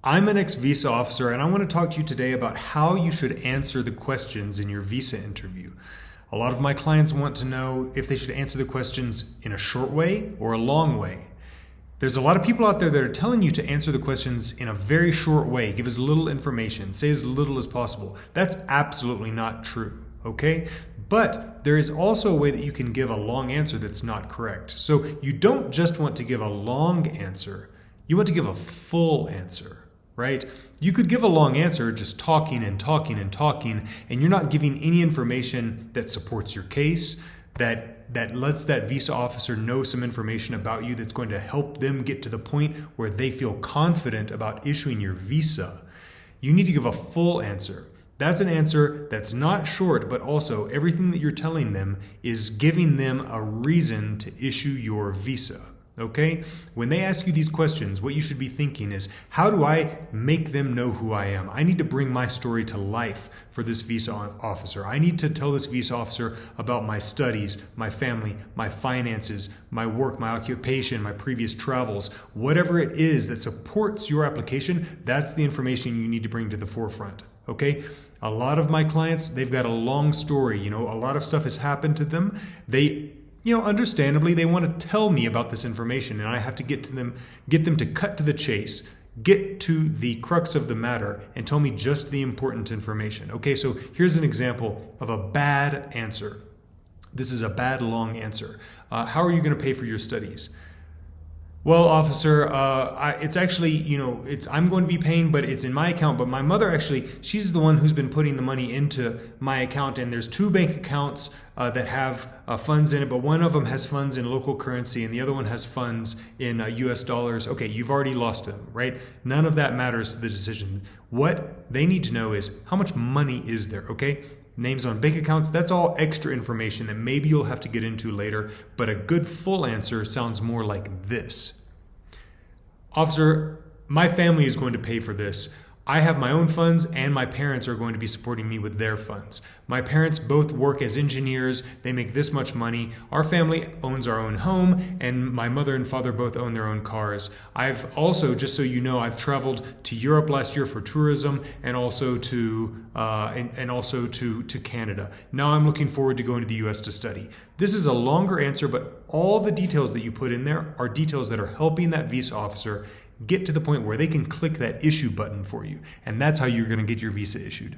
I'm an ex-visa officer, and I want to talk to you today about how you should answer the questions in your visa interview. A lot of my clients want to know if they should answer the questions in a short way or a long way. There's a lot of people out there that are telling you to answer the questions in a very short way, give as little information, say as little as possible. That's absolutely not true, okay? But there is also a way that you can give a long answer that's not correct. So you don't just want to give a long answer, you want to give a full answer. Right? You could give a long answer just talking and talking and talking, and you're not giving any information that supports your case, that lets that visa officer know some information about you that's going to help them get to the point where they feel confident about issuing your visa. You need to give a full answer. That's an answer that's not short, but also everything that you're telling them is giving them a reason to issue your visa. Okay? When they ask you these questions, what you should be thinking is, how do I make them know who I am? I need to bring my story to life for this visa officer. I need to tell this visa officer about my studies, my family, my finances, my work, my occupation, my previous travels. Whatever it is that supports your application, that's the information you need to bring to the forefront. Okay? A lot of my clients, they've got a long story. A lot of stuff has happened to them. Understandably, they want to tell me about this information, and I have to get them to cut to the chase, get to the crux of the matter, and tell me just the important information. Okay, so here's an example of a bad answer. This is a bad long answer. How are you going to pay for your studies? Well, officer, it's actually, I'm going to be paying, but it's in my account. But my mother actually, she's the one who's been putting the money into my account. And there's two bank accounts that have funds in it, but one of them has funds in local currency and the other one has funds in US dollars. Okay, you've already lost them, right? None of that matters to the decision. What they need to know is how much money is there, okay? Names on bank accounts, that's all extra information that maybe you'll have to get into later, but a good full answer sounds more like this. Officer, my family is going to pay for this. I have my own funds and my parents are going to be supporting me with their funds. My parents both work as engineers. They make this much money. Our family owns our own home and my mother and father both own their own cars. I've also, just so you know, I've traveled to Europe last year for tourism and also to Canada. Now I'm looking forward to going to the US to study. This is a longer answer, but all the details that you put in there are details that are helping that visa officer get to the point where they can click that issue button for you. And that's how you're going to get your visa issued.